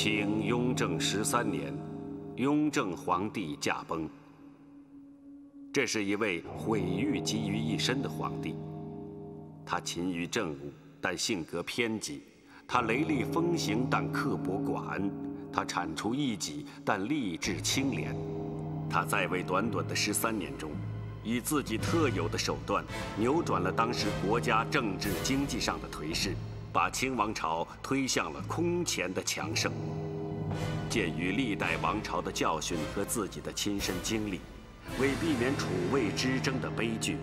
清雍正13年，雍正皇帝驾崩。这是一位毁誉集于一身的皇帝。他勤于政务，但性格偏激；他雷厉风行，但刻薄寡恩；他铲除异己，但吏治清廉。他在位短短的13年中，以自己特有的手段，扭转了当时国家政治经济上的颓势，把清王朝推向了空前的强盛。鉴于历代王朝的教训和自己的亲身经历，为避免储位之争的悲剧，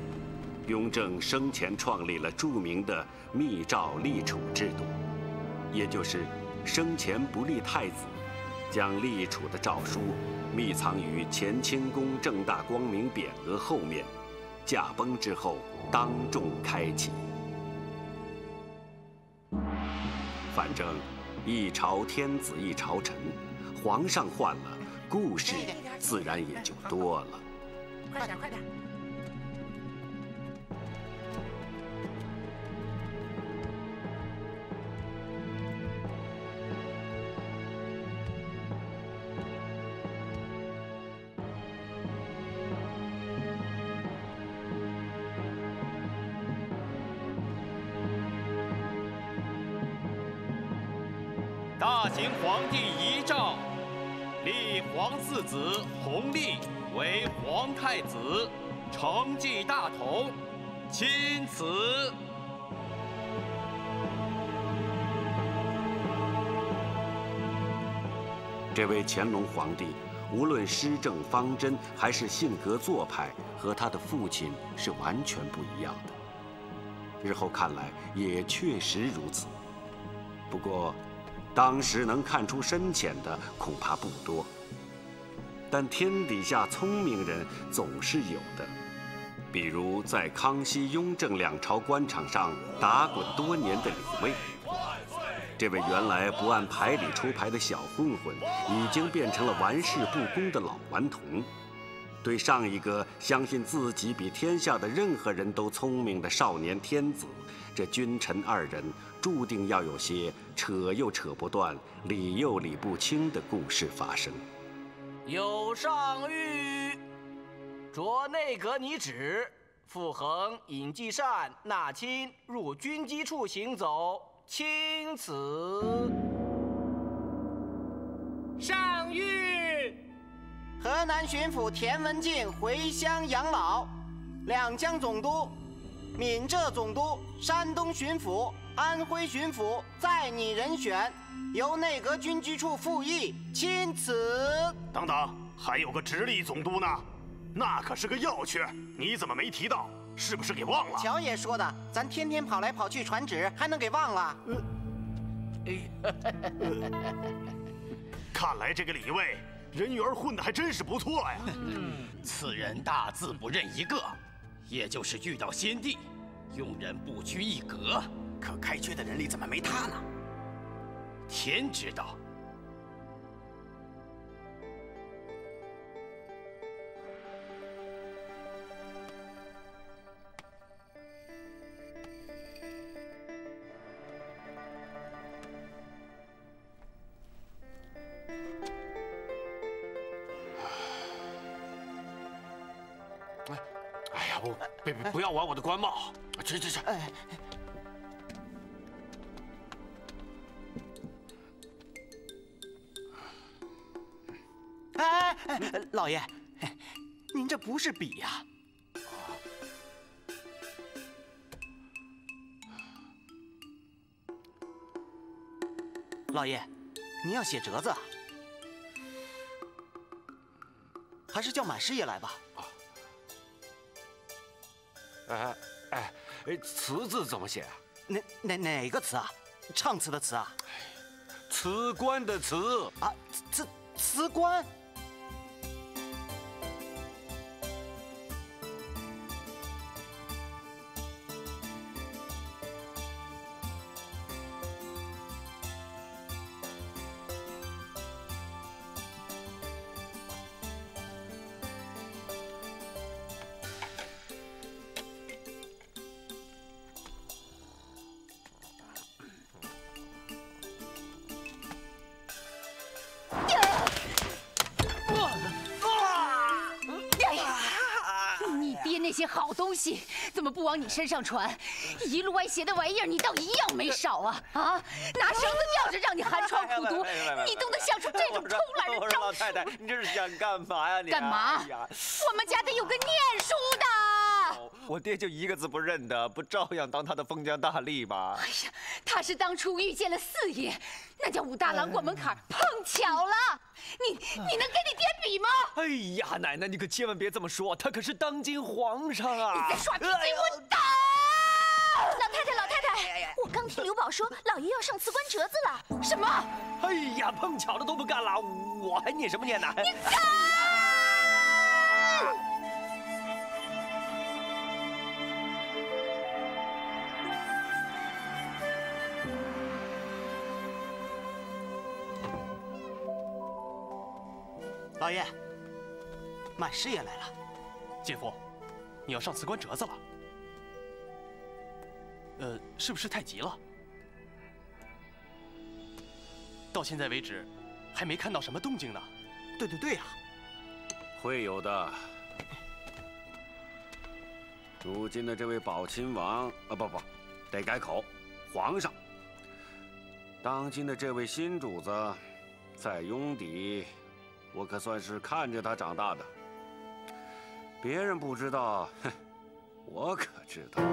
雍正生前创立了著名的密诏立储制度，也就是生前不立太子，将立储的诏书密藏于乾清宫正大光明匾额后面，驾崩之后当众开启。反正一朝天子一朝臣，皇上换了，故事自然也就多了。快点，快点！大行皇帝遗诏，立皇四子弘历为皇太子，承继大统，钦此。这位乾隆皇帝，无论施政方针还是性格做派，和他的父亲是完全不一样的。日后看来，也确实如此。不过，当时能看出深浅的恐怕不多，但天底下聪明人总是有的。比如在康熙、雍正两朝官场上打滚多年的李卫，这位原来不按牌理出牌的小混混，已经变成了玩世不恭的老顽童。对上一个相信自己比天下的任何人都聪明的少年天子，这君臣二人注定要有些扯又扯不断、理又理不清的故事发生。有上谕，着内阁拟旨，傅恒、尹继善、纳钦入军机处行走，钦此。上谕。河南巡抚田文镜回乡养老，两江总督、闽浙总督、山东巡抚、安徽巡抚再拟人选，由内阁军机处复议，钦此。等等，还有个直隶总督呢，那可是个要缺，你怎么没提到？是不是给忘了？乔爷说的，咱天天跑来跑去传旨，还能给忘了？看来这个李卫人缘混得还真是不错呀。此人大字不认一个，也就是遇到先帝，用人不拘一格。可开缺的人里怎么没他呢？天知道。哎呀，不要玩我的官帽！去！哎，老爷，您这不是笔呀？老爷，您要写折子啊？还是叫满师爷来吧。词字怎么写啊？哪个词啊？唱词的词啊？辞官的辞啊，辞官。爹那些好东西怎么不往你身上传？一路歪斜的玩意儿，你倒一样没少啊！啊，拿绳子吊着让你寒窗苦读，你都能想出这种偷懒的招数。老太太，你这是想干嘛呀？你干嘛？我们家得有个念书的。我爹就一个字不认的，不照样当他的封疆大吏吗？哎呀，他是当初遇见了四爷，那叫武大郎过门槛，碰巧了。你能跟你爹比吗？哎呀，奶奶，你可千万别这么说，他可是当今皇上啊！你在耍脾气，我打！老太太，我刚听刘宝说，老爷要上辞官折子了。什么？哎呀，碰巧了都不干了，我还念什么念呢？你干！老爷，满师爷来了。姐夫，你要上辞官折子了？是不是太急了？到现在为止，还没看到什么动静呢。对呀，会有的。如今的这位宝亲王不，得改口，皇上。当今的这位新主子，在雍底，我可算是看着他长大的。别人不知道，哼，我可知道。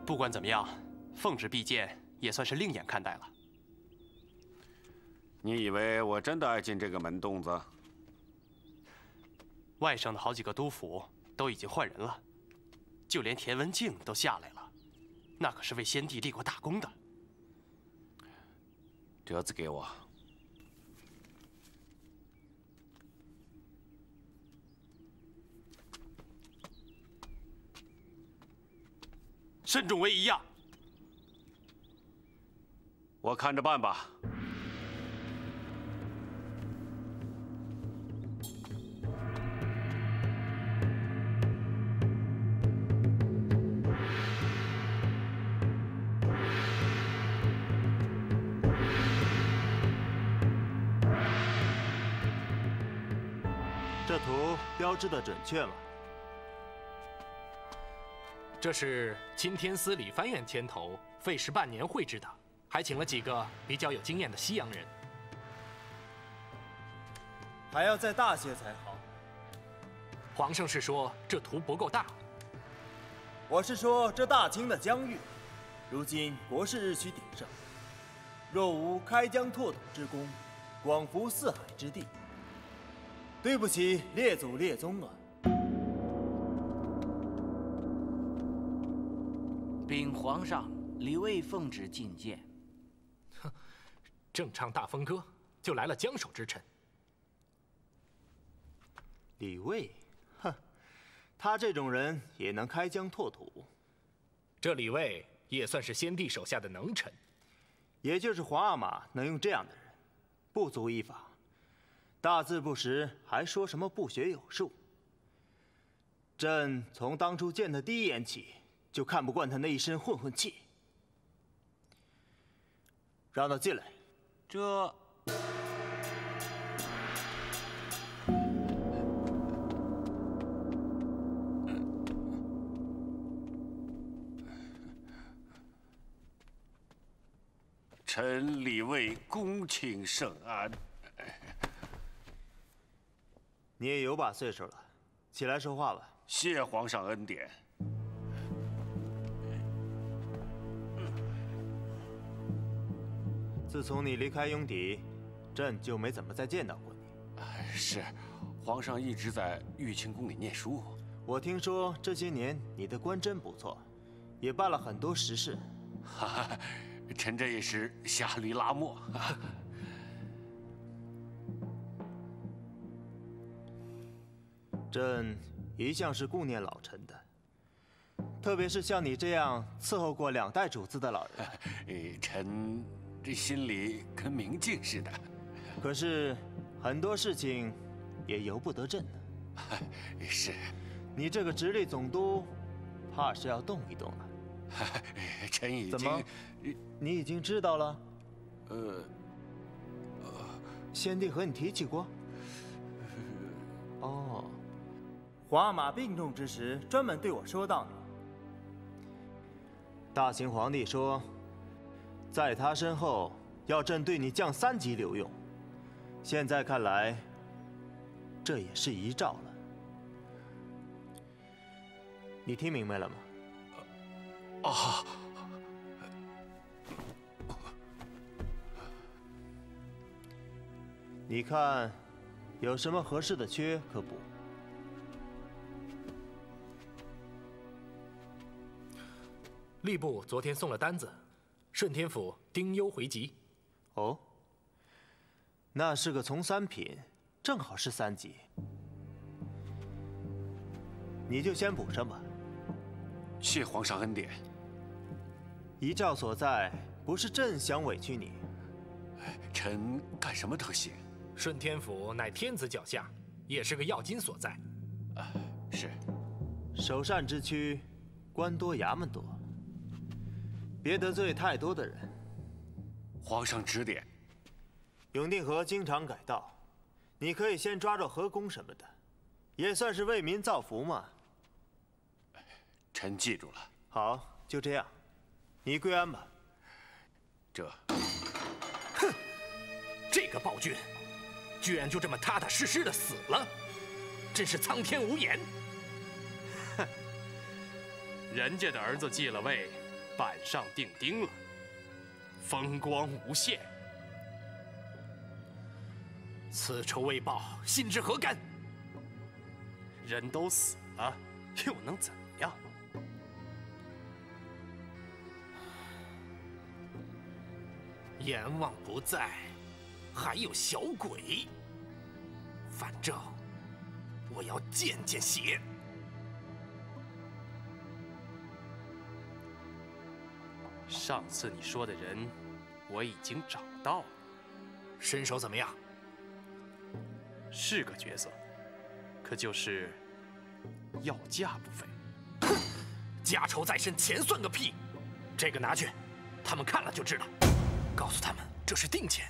不管怎么样，奉旨必见也算是另眼看待了。你以为我真的爱进这个门洞子？外省的好几个督府都已经换人了，就连田文镜都下来了，那可是为先帝立过大功的。折子给我。慎重为宜呀！我看着办吧。这图标志的准确吗？这是钦天司礼藩院牵头，费时半年绘制的，还请了几个比较有经验的西洋人。还要再大些才好。皇上是说这图不够大。我是说这大清的疆域，如今国势日趋鼎盛，若无开疆拓土之功，广服四海之地，对不起列祖列宗啊！禀皇上，李卫奉旨觐见。哼，正唱大风歌，就来了江守之臣。李卫，哼，他这种人也能开疆拓土？这李卫也算是先帝手下的能臣。也就是皇阿玛能用这样的人，不足一法。大字不识，还说什么不学有术？朕从当初见他第一眼起，就看不惯他那一身混混气。让他进来。这臣李卫恭请圣安。你也有把岁数了，起来说话吧。谢皇上恩典。自从你离开雍底，朕就没怎么再见到过你。是，皇上一直在玉清宫里念书。我听说这些年你的官真不错，也办了很多实事。哈哈，臣这也是侠驴拉磨。朕一向是顾念老臣的，特别是像你这样伺候过2代主子的老人。臣这心里跟明镜似的。可是很多事情也由不得朕呢。是。你这个直隶总督，怕是要动一动了。臣已经……怎么？你已经知道了？先帝和你提起过？哦，皇阿玛病重之时，专门对我说到你。大秦皇帝说，在他身后要朕对你降3级留用。现在看来，这也是遗诏了。你听明白了吗？啊！你看，有什么合适的缺可补？吏部昨天送了单子，顺天府丁忧回籍。哦，那是个从3品，正好是3级。你就先补上吧。谢皇上恩典。遗诏所在，不是朕想委屈你。臣干什么都行。顺天府乃天子脚下，也是个要津所在。是。首善之区，官多衙门多，别得罪太多的人。皇上指点。永定河经常改道，你可以先抓住河工什么的，也算是为民造福嘛。臣记住了。好，就这样，你归安吧。哼，这个暴君，居然就这么踏踏实实的死了，真是苍天无眼。哼，人家的儿子继了位，板上钉钉了，风光无限。此仇未报，心之何干？人都死了，又能怎样？阎王不在，还有小鬼。反正我要见见血。上次你说的人，我已经找到了。身手怎么样？是个角色，可就是要价不菲。哼，家仇在身，钱算个屁！这个拿去，他们看了就知道。告诉他们这是定钱。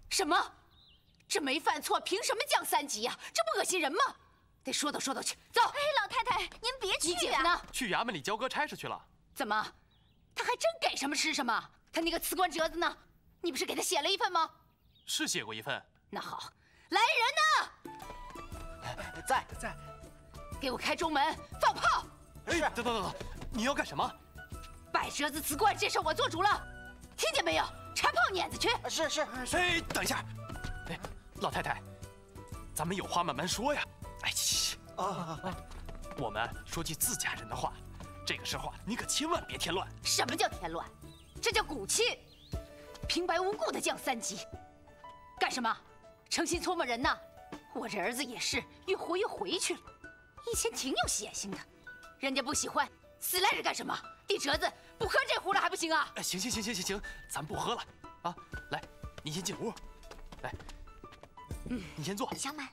什么？这没犯错，凭什么降3级呀？这不恶心人吗？得说道说道去。走。哎，老太太，您别去呀！你姐夫呢？去衙门里交割差事去了。怎么？他还真给什么吃什么？他那个辞官折子呢？你不是给他写了一份吗？是写过一份。那好，来人呢？在。给我开中门，放炮。哎，等，你要干什么？摆折子辞官，这事我做主了。听见没有？插炮碾子去！是。哎，等一下，哎，老太太，咱们有话慢慢说呀。哎，我们说句自家人的话，这个时候你可千万别添乱。什么叫添乱？这叫骨气！平白无故的降3级，干什么？诚心搓磨人呢？我这儿子也是越活越回去了，以前挺有血性的，人家不喜欢，死赖着干什么？递折子，不喝这壶了还不行啊？哎，行，咱不喝了啊！来，你先进屋，来，你先坐。小满，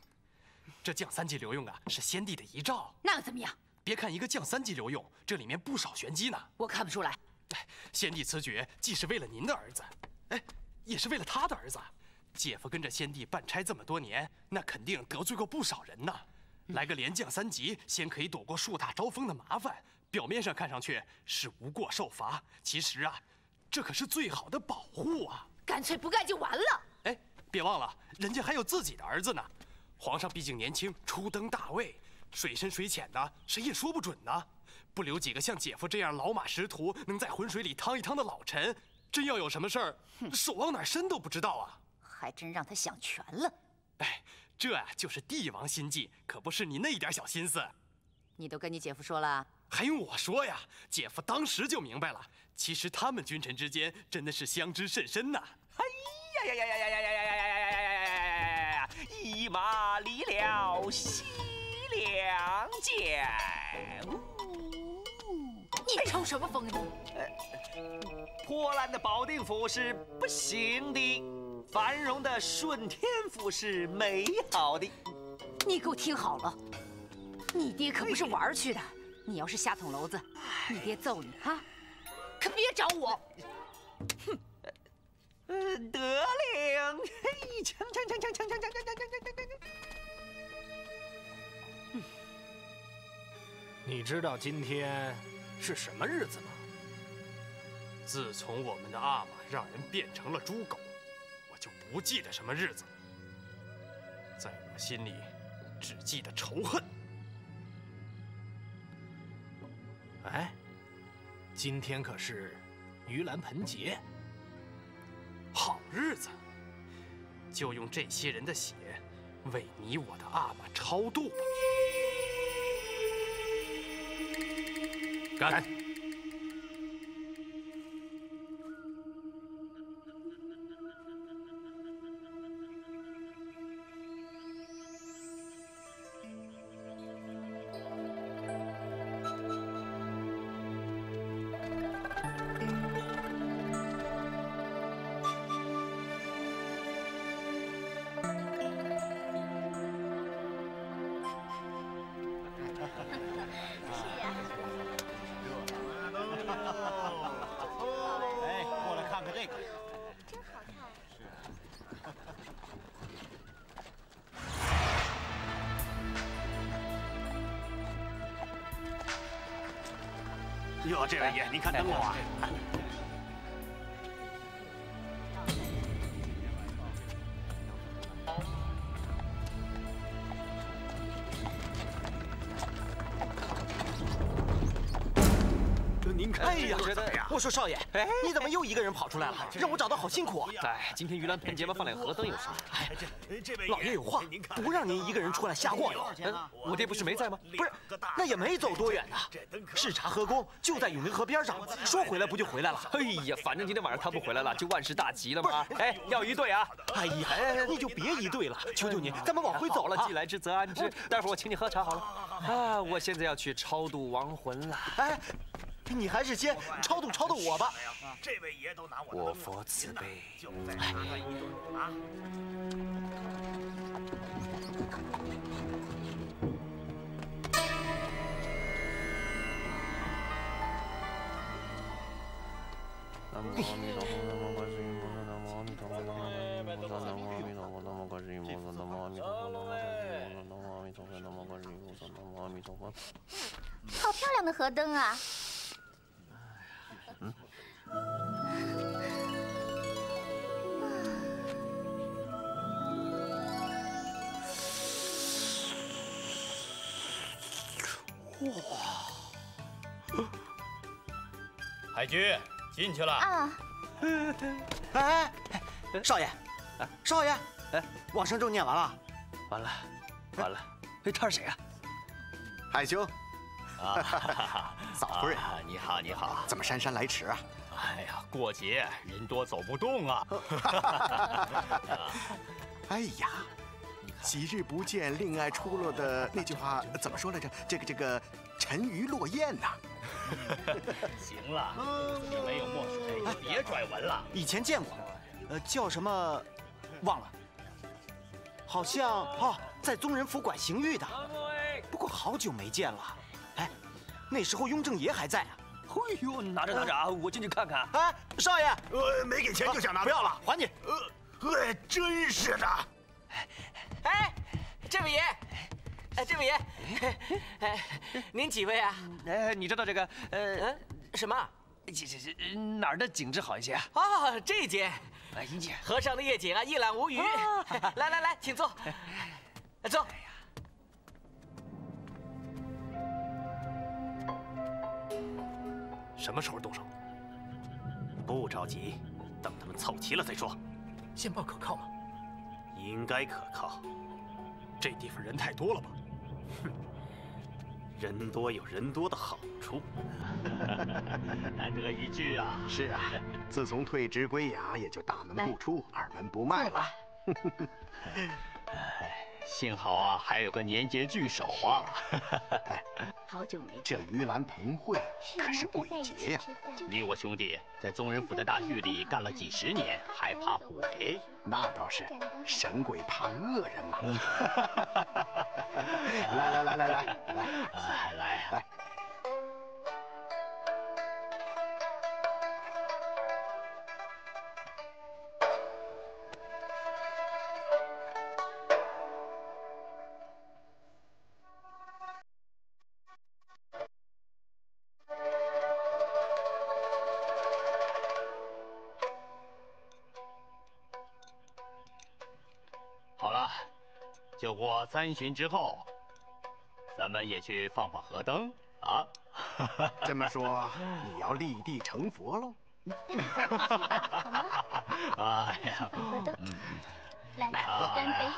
这降3级留用啊，是先帝的遗诏。那又怎么样？别看一个降3级留用，这里面不少玄机呢。我看不出来。哎，先帝此举既是为了您的儿子，哎，也是为了他的儿子。姐夫跟着先帝办差这么多年，那肯定得罪过不少人呐。来个连降3级，先可以躲过树大招风的麻烦。表面上看上去是无过受罚，其实啊，这可是最好的保护啊！干脆不干就完了。哎，别忘了，人家还有自己的儿子呢。皇上毕竟年轻，初登大位，水深水浅的，谁也说不准呢。不留几个像姐夫这样老马识途，能在浑水里趟一趟的老臣，真要有什么事儿，手往哪伸都不知道啊！还真让他想全了。哎，这啊就是帝王心计，可不是你那一点小心思。你都跟你姐夫说了？还用我说呀？姐夫当时就明白了，其实他们君臣之间真的是相知甚深呐。哎呀呀呀呀呀呀呀呀呀呀呀呀！一马离了西凉间。你抽什么风啊你？破烂的保定府是不行的，繁荣的顺天府是美好的。你给我听好了，你爹可不是玩去的。你要是瞎捅娄子，你爹揍你啊！可别找我。哼。得令。嘿，锵。你知道今天是什么日子吗？自从我们的阿玛让人变成了猪狗，我就不记得什么日子了，在我心里只记得仇恨。哎，今天可是盂兰盆节，好日子，就用这些人的血为你我的阿玛超度吧。干！哟，这位爷，您看灯笼啊！您看，哎呀，我说少爷，你怎么又一个人跑出来了？让我找的好辛苦。哎，今天盂兰盆节嘛，放两河灯有啥？哎，老爷有话，不让您一个人出来瞎晃悠。我爹不是没在吗？不是，那也没走多远呢。视察河宫就在永宁河边上，说回来不就回来了？哎呀，反正今天晚上他不回来了，就万事大吉了嘛。哎，要一对啊！哎呀，你就别一对了，求求你，咱们往回走了。既来之则安之。待会儿我请你喝茶好了。啊，我现在要去超度亡魂了。哎。你还是先超度我吧。这位爷都拿我佛慈悲。就再拿他一顿啊！南无阿弥陀佛，南无观世音菩萨，南无阿弥陀佛，南无阿弥陀佛，南无阿弥陀佛，南无观世音菩萨，南无阿弥陀佛，南无阿弥陀佛，南无观世音菩萨，南无阿弥陀佛。好漂亮的河灯啊！嗯。哇！海军进去了。啊！哎，少爷，少爷，哎，往生咒念完了？完了，完了。哎，他是谁呀？海兄。啊，嫂夫人，你好，你好。怎么姗姗来迟啊？哎呀，过节人多走不动啊。哎呀，几日不见，令爱出落的那句话怎么说来着？这个沉鱼落雁呐。行了，这没有墨水，别拽文了。以前见过，叫什么，忘了。好像在宗人府管刑狱的，不过好久没见了。哎，那时候雍正爷还在啊。哎呦，拿着拿着啊，我进去看看。哎，少爷，没给钱就想拿，不要了，还你。真是的。哎，这位爷，这位爷，您几位啊？哎，你知道这个什么？这哪儿的景致好一些啊？啊，这间。哎呀，河上的夜景啊，一览无余。来，请坐。坐。什么时候动手？不着急，等他们凑齐了再说。线报可靠吗？应该可靠。这地方人太多了吧？哼，人多有人多的好处。难得一聚啊！是啊，自从退职归衙，也就大门不出，二门不迈了。幸好啊，还有个年节聚首啊！好久没这盂兰盆会可是鬼节呀！你我兄弟在宗人府的大狱里干了几10年，还怕鬼？那倒是，神鬼怕恶人嘛。来。好了，就过3旬之后，咱们也去放放河灯啊！这么说，你要立地成佛喽？哎呀，来，干杯！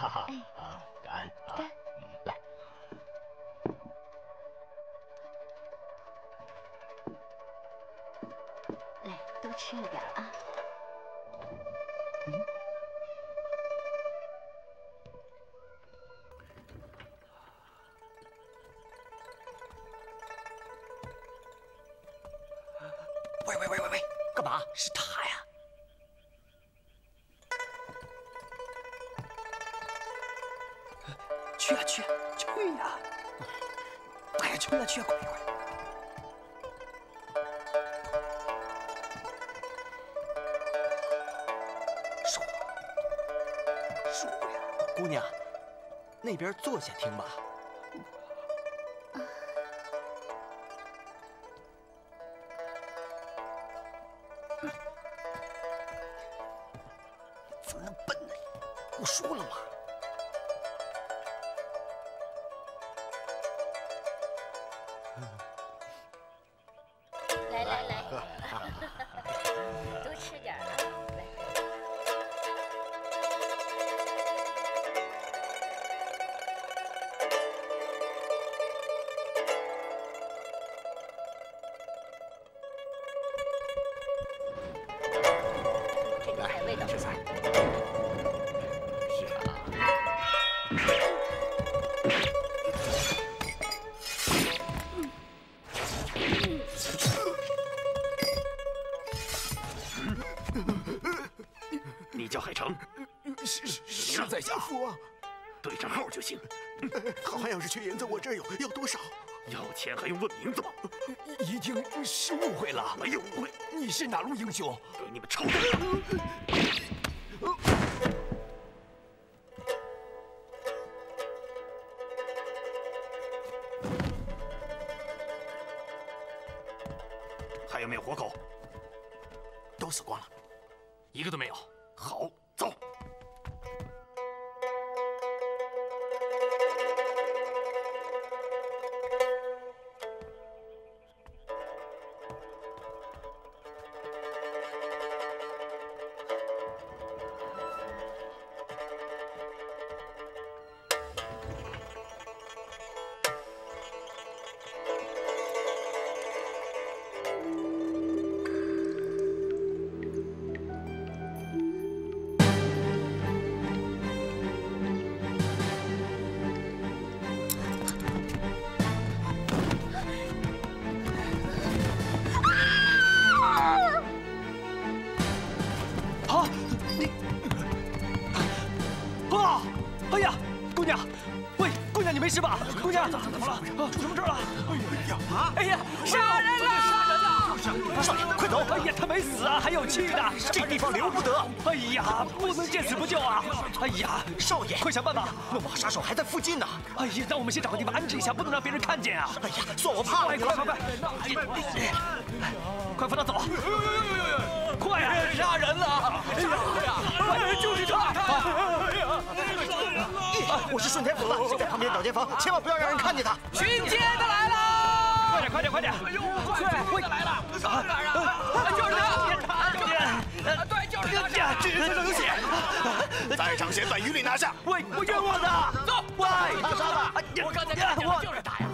干！来，多吃一点啊。喂，干嘛？是他呀！去呀！哎呀，去呀！快！说呀，姑娘，那边坐下听吧。怎么那么笨呢？我说了嘛。来，多吃点啊！这个菜味道不错。你叫海城？是在下父啊。对上号就行。好汉要是缺银子，我这儿有，要多少？要钱还用问名字吗？一定是误会了。没有误会。你是哪路英雄？给你们抽的。还有没有活口？都死光了，一个都没有。好，走。哎呀，姑娘，喂，姑娘，你没事吧？姑娘，怎么了？出什么事了？哎呀，杀人了！少爷，快走！哎呀，他没死啊，还有气的，这地方留不得。哎呀，不能见死不救啊！哎呀，少爷，快想办法，弄不好杀手还在附近呢。哎呀，让我们先找个地方安置一下，不能让别人看见啊！哎呀，算我怕了。快扶他走！快呀！杀人了！哎呀，就是他！我是顺天府的，在旁边找间房，千万不要让人看见他。巡街的来了！快点！哎呦，快来了！哪儿啊？就是他！对，就是他！这人流血，在场嫌犯一律拿下。喂，我冤枉的！走，喂，他杀的！我刚才看见了，就是他呀！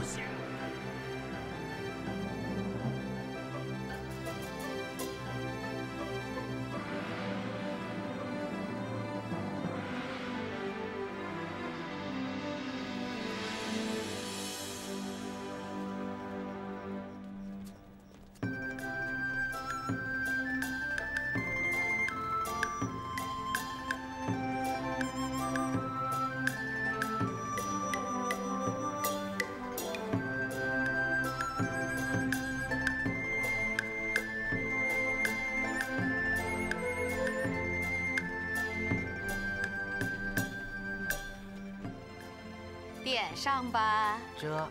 上吧。这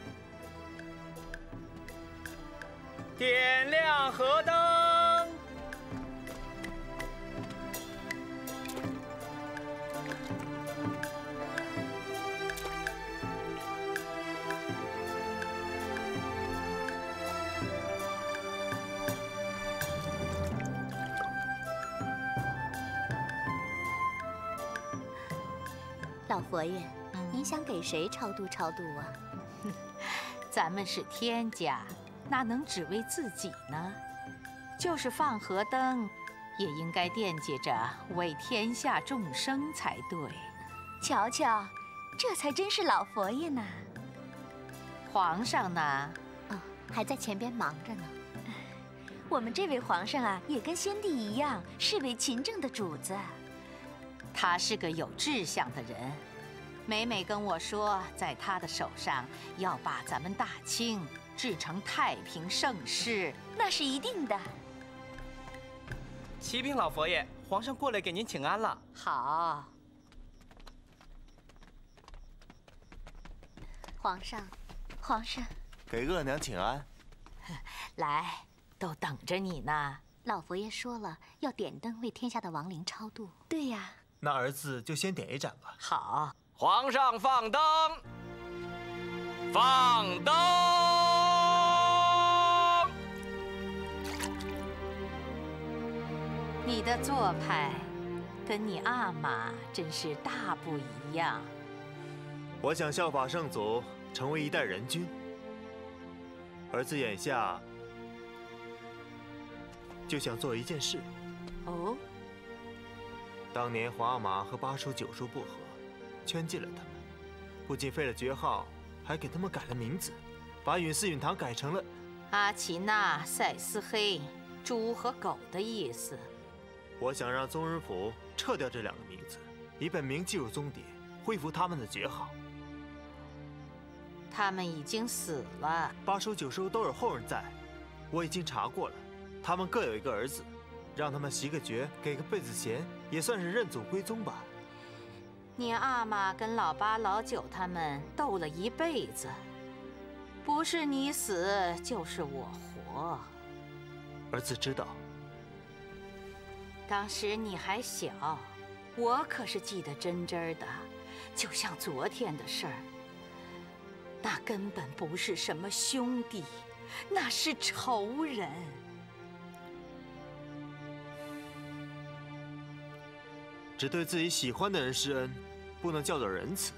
点亮河灯。老佛爷，您想给谁超度超度啊？咱们是天家，哪能只为自己呢？就是放河灯，也应该惦记着为天下众生才对。瞧瞧，这才真是老佛爷呢。皇上呢？哦，还在前边忙着呢。我们这位皇上啊，也跟先帝一样，是位勤政的主子。他是个有志向的人，每每跟我说，在他的手上要把咱们大清治成太平盛世。那是一定的。启禀老佛爷，皇上过来给您请安了。好。皇上，皇上，给额娘请安。来，都等着你呢。老佛爷说了，要点灯为天下的亡灵超度。对呀。那儿子就先点一盏吧。好。皇上放灯，放灯！你的做派跟你阿玛真是大不一样。我想效法圣祖，成为一代人君。儿子眼下就想做一件事。哦。当年皇阿玛和8叔9叔不和，圈禁了他们，不仅废了爵号，还给他们改了名字，把允祀允堂改成了阿奇那塞斯黑，猪和狗的意思。我想让宗人府撤掉这2个名字，以本名记入宗牒，恢复他们的爵号。他们已经死了。8叔9叔都有后人在，我已经查过了，他们各有一个儿子。让他们袭个爵，给个辈子衔，也算是认祖归宗吧。你阿玛跟老8、老9他们斗了一辈子，不是你死就是我活。儿子知道。当时你还小，我可是记得真真的，就像昨天的事儿。那根本不是什么兄弟，那是仇人。只对自己喜欢的人施恩，不能叫做仁慈。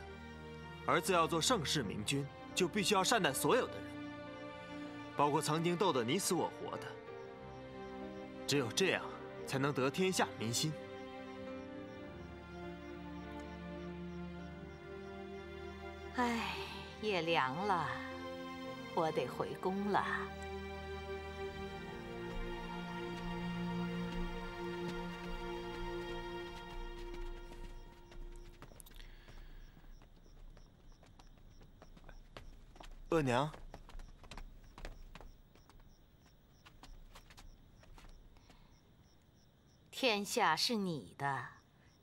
儿子要做盛世明君，就必须要善待所有的人，包括曾经斗得你死我活的。只有这样，才能得天下民心。唉，夜凉了，我得回宫了。额娘，天下是你的，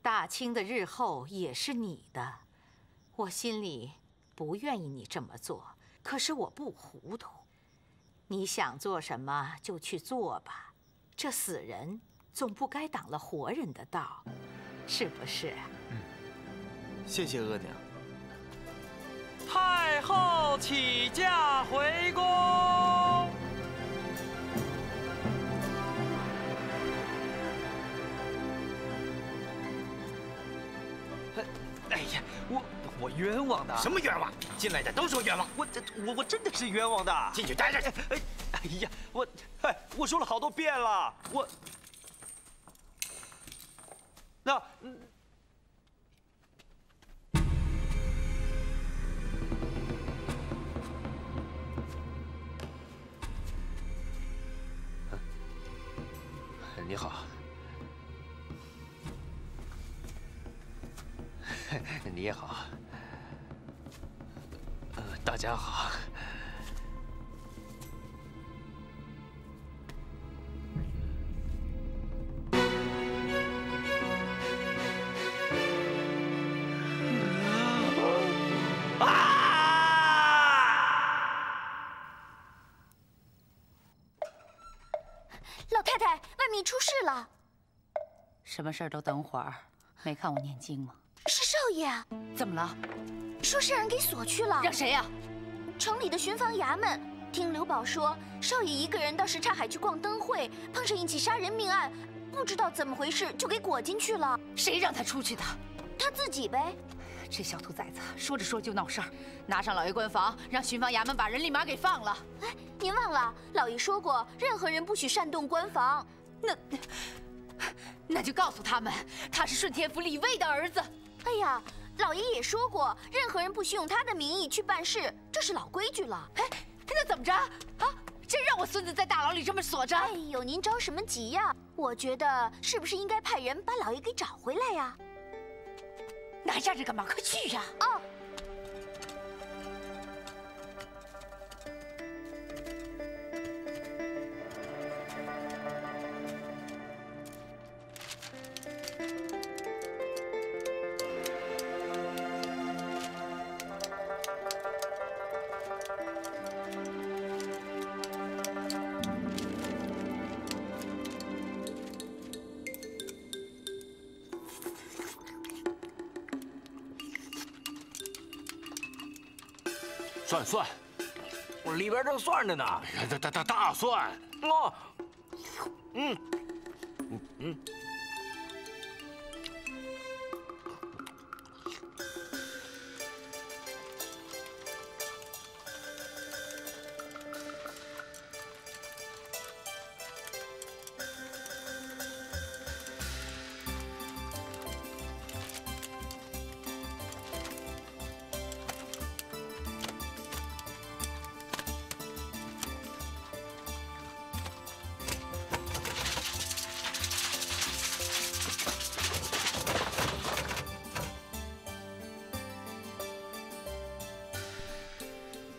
大清的日后也是你的。我心里不愿意你这么做，可是我不糊涂。你想做什么就去做吧，这死人总不该挡了活人的道，是不是？谢谢额娘。太后起驾回宫。哎呀，我冤枉的。什么冤枉？进来的都说冤枉。我真的是冤枉的。进去待着。哎呀，我说了好多遍了，那。你好，你也好，大家好。啊！太，外面出事了。什么事儿都等会儿，没看我念经吗？是少爷。怎么了？说是让人给锁去了。让谁呀？城里的巡防衙门。听刘宝说，少爷一个人到什刹海去逛灯会，碰上一起杀人命案，不知道怎么回事就给裹进去了。谁让他出去的？他自己呗。这小兔崽子说着说着就闹事儿，拿上老爷官房，让巡防衙门把人立马给放了。哎，您忘了，老爷说过，任何人不许擅动官房。那就告诉他们，他是顺天府李卫的儿子。哎呀，老爷也说过，任何人不许用他的名义去办事，这是老规矩了。哎，那怎么着啊？真让我孙子在大牢里这么锁着？哎呦，您着什么急呀？我觉得是不是应该派人把老爷给找回来呀？那还站着干嘛？快去呀！哦。蒜，我里边正涮着呢。大蒜。哦，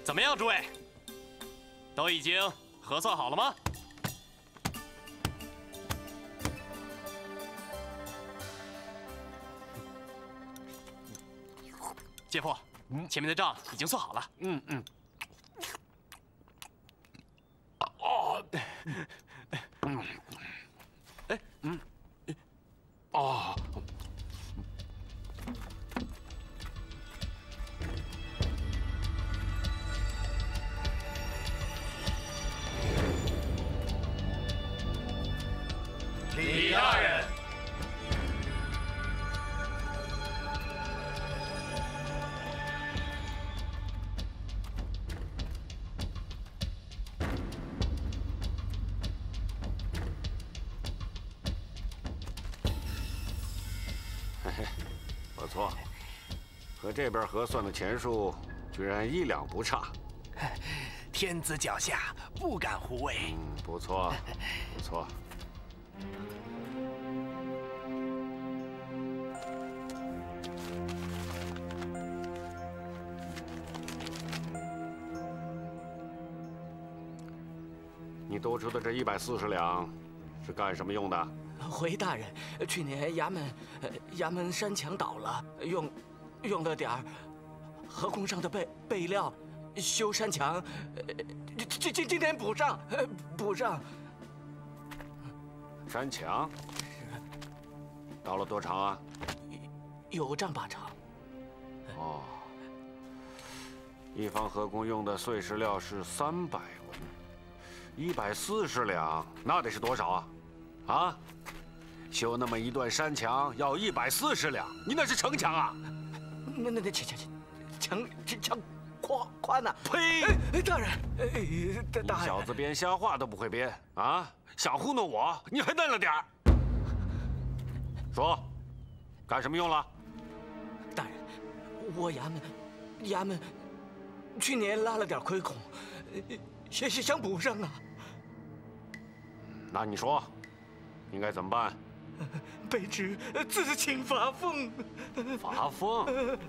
怎么样，诸位？都已经核算好了吗？姐夫，前面的账已经算好了。李大人，嘿嘿，不错，和这边核算的钱数居然1两不差。天子脚下，不敢胡为。不错，不错。你多出的这140两是干什么用的？回大人，去年衙门山墙倒了，用了点儿河工上的备料修山墙，今天补上。山墙倒了多长啊？有丈8长。哦，一方河工用的碎石料是300文，140两，那得是多少啊？啊，修那么一段山墙要140两，你那是城墙啊？那墙宽呐！呸！大人，你小子编瞎话都不会编啊！想糊弄我，你还嫩了点儿。说，干什么用了？大人，我衙门去年拉了点亏空，想补上啊。那你说，应该怎么办？卑职自请罚俸。罚俸？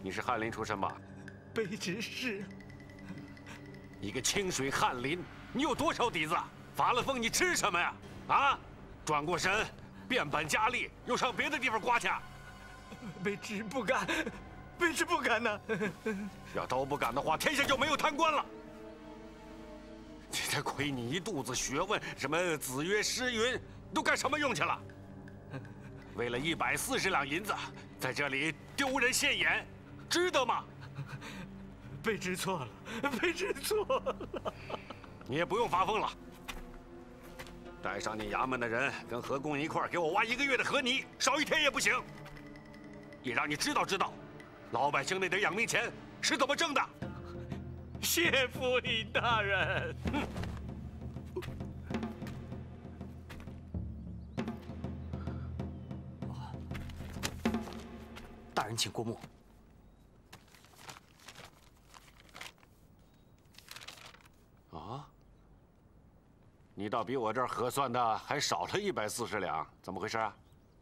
你是翰林出身吧？卑职是。一个清水翰林，你有多少底子？罚了俸你吃什么呀？啊！转过身，变本加厉，又上别的地方刮去。卑职不敢，卑职不敢呐。要都不敢的话，天下就没有贪官了。这才亏你一肚子学问，什么子曰诗云，都干什么用去了？为了140两银子，在这里丢人现眼，值得吗？卑职错了，卑职错了。你也不用发疯了。带上你衙门的人，跟河工一块儿给我挖1个月的河泥，少1天也不行。也让你知道知道，老百姓那点养命钱是怎么挣的。谢府尹大人。大人，请过目。啊？你倒比我这儿核算的还少了140两，怎么回事啊？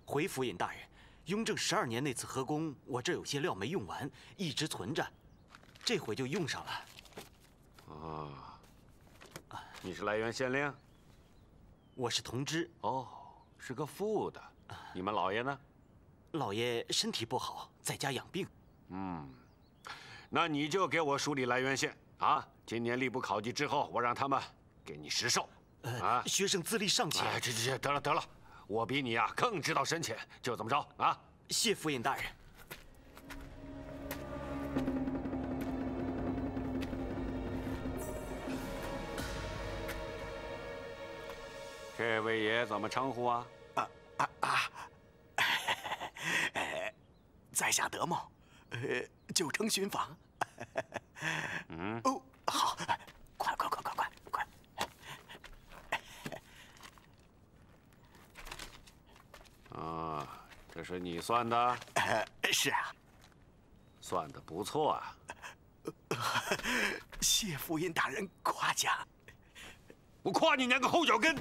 回府尹大人，雍正12年那次河工，我这有些料没用完，一直存着，这回就用上了。你是来源县令？我是同知。哦，是个副的。你们老爷呢？老爷身体不好，在家养病。那你就给我梳理来源县啊！今年吏部考绩之后，我让他们给你实授。学生资历尚浅。哎，这得了得了，我比你啊更知道深浅，就这么着啊！谢府尹大人。这位爷怎么称呼啊？在下德茂，就称巡防。哦，好，快！啊，这是你算的？是啊。算得不错啊。谢府尹大人夸奖。我夸你娘个后脚跟！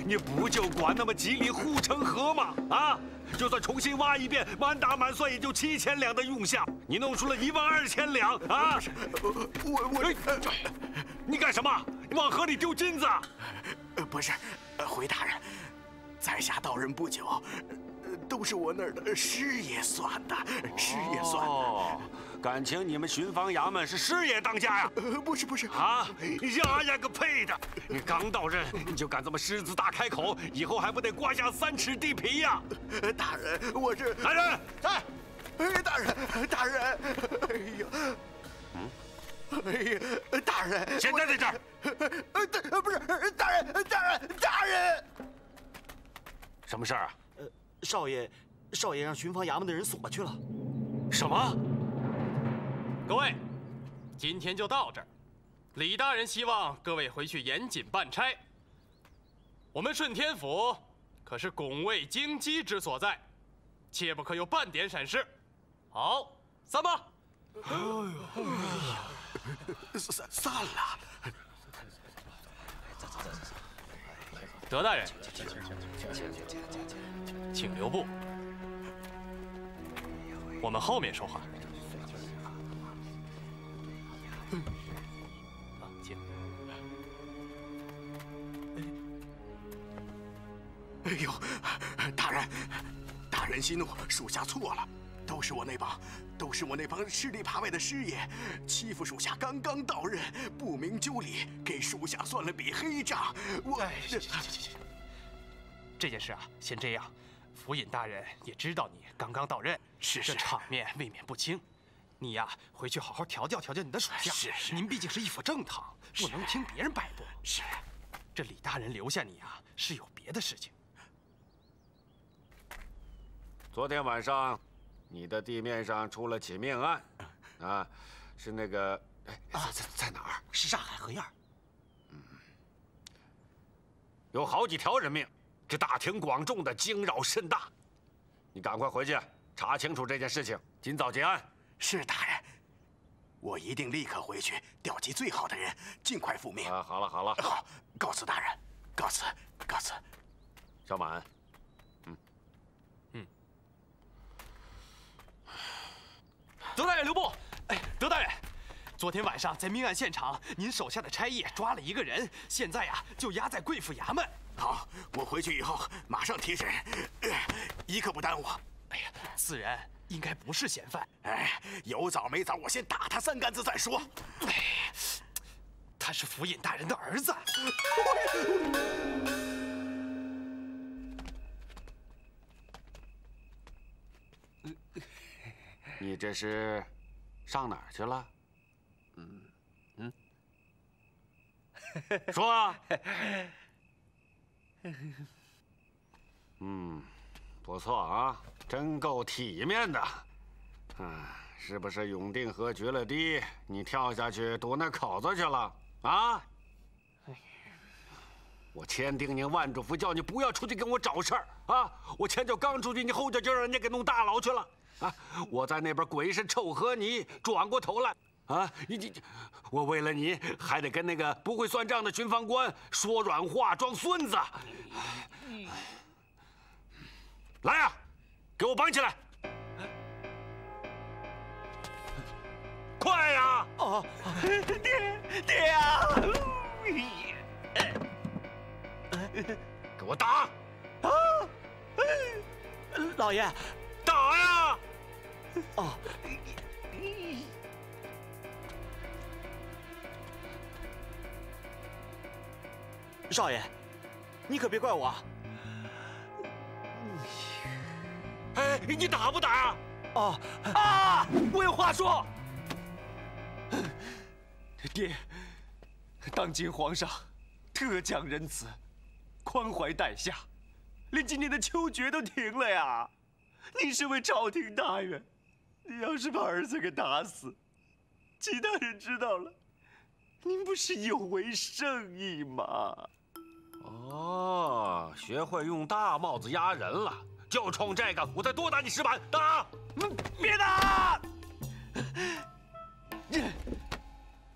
你不就管那么几里护城河吗？啊，就算重新挖一遍，满打满算也就7000两的用项，你弄出了12000两啊！不是，我，你干什么？你往河里丢金子？不是，回大人，在下到任不久，都是我那儿的师爷算的，师爷算的。哦，感情你们巡防衙门是师爷当家呀？不是啊！呀个呸的！你刚到任你就敢这么狮子大开口，以后还不得刮下3尺地皮呀？大人，我是大人在。大人，哎呀，大人，现在在这儿。不是，大人。什么事儿啊？少爷让巡防衙门的人锁去了。什么？各位，今天就到这儿。李大人希望各位回去严谨办差。我们顺天府可是拱卫京畿之所在，切不可有半点闪失。好，散吧。散了。德大人，请留步。我们后面说话。请。哎呦，大人息怒，属下错了，都是我那帮吃里扒外的师爷，欺负属下刚刚到任，不明就里，给属下算了笔黑账。行，这件事啊，先这样。府尹大人也知道你刚刚到任，是这场面未免不轻。你呀，回去好好调教你的属下。是，您毕竟是一府正堂，不能听别人摆布。是，这李大人留下你啊，是有别的事情。昨天晚上，你的地面上出了起命案，啊，是那个，在哪儿？是上海河沿。有好几条人命，这大庭广众的，惊扰甚大。你赶快回去查清楚这件事情，尽早结案。是大人，我一定立刻回去调集最好的人，尽快复命。好了。好，告辞大人，告辞。小满。德大人留步！德大人，昨天晚上在命案现场，您手下的差役抓了一个人，现在呀就押在贵府衙门。好，我回去以后马上提审，一刻不耽误。哎呀，自然应该不是嫌犯。有早没早，我先打他3竿子再说。他是府尹大人的儿子。你这是上哪儿去了？说啊！不错啊，真够体面的。是不是永定河决了堤，你跳下去堵那口子去了啊？我千叮咛万嘱咐，叫你不要出去跟我找事儿啊！我前脚刚出去，你后脚就让人家给弄大牢去了啊！我在那边鬼是臭和泥，转过头来啊！我为了你还得跟那个不会算账的巡防官说软话，装孙子。来呀，给我绑起来！快呀！哦，爹呀！给我打！啊！老爷，打呀！哦。少爷，你可别怪我。哎，你打不打呀？哦啊！我有话说。爹，当今皇上特降仁慈，宽怀待下，连今年的秋决都停了呀！您身为朝廷大员，你要是把儿子给打死，其他人知道了，您不是有违圣意吗？哦，学会用大帽子压人了，就冲这个，我再多打你10板！打！别打！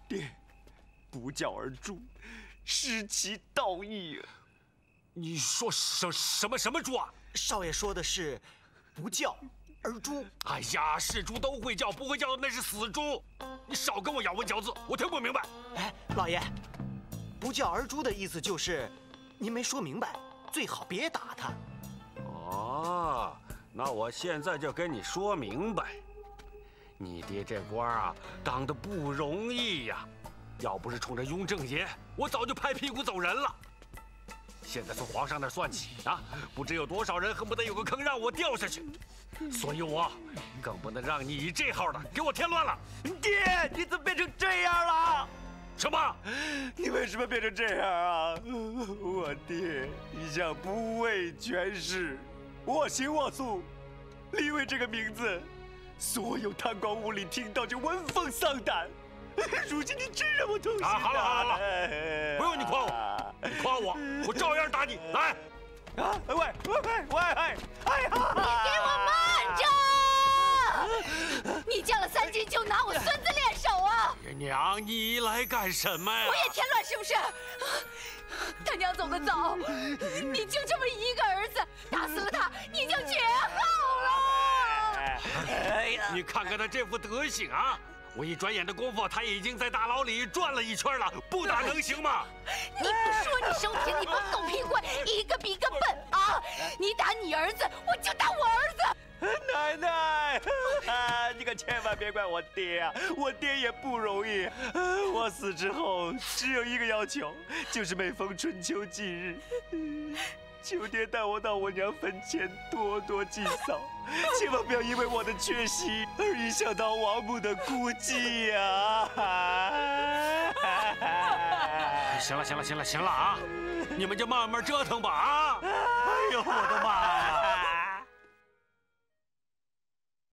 爹，不教而诛，失其道义。你说什么诛啊？少爷说的是不教而诛。哎呀，是猪都会叫，不会叫的那是死猪。你少跟我咬文嚼字，我听不明白。哎，老爷，不教而诛的意思就是您没说明白，最好别打他。哦，那我现在就跟你说明白。你爹这官啊，当得不容易呀！要不是冲着雍正爷，我早就拍屁股走人了。现在从皇上那算起啊，不知有多少人恨不得有个坑让我掉下去，所以我更不能让你以这号的给我添乱了。爹，你怎么变成这样了？什么？你为什么变成这样啊？我爹一向不畏权势，我行我素，立位这个名字，所有贪官污吏听到就闻风丧胆。如今你真让我痛心啊！好了，不用你夸我，你夸我，我照样打你。来！啊！喂！哎呀！你给我慢着！你降了3级就拿我孙子练手啊！娘，你来干什么呀？我也添乱是不是？他娘走得早，你就这么一个儿子，打死了他，你就绝后了。哎呀！你看看他这副德行啊！我一转眼的功夫，他已经在大牢里转了一圈了，不打能行吗？你不说你收拾你帮狗屁官，一个比一个笨啊！你打你儿子，我就打我儿子。奶奶，你可千万别怪我爹啊！我爹也不容易。我死之后只有一个要求，就是每逢春秋祭日，求爹带我到我娘坟前多多祭扫，千万不要因为我的缺席而影响到王母的孤寂呀！行了啊！你们就慢慢折腾吧啊！哎呦，我的妈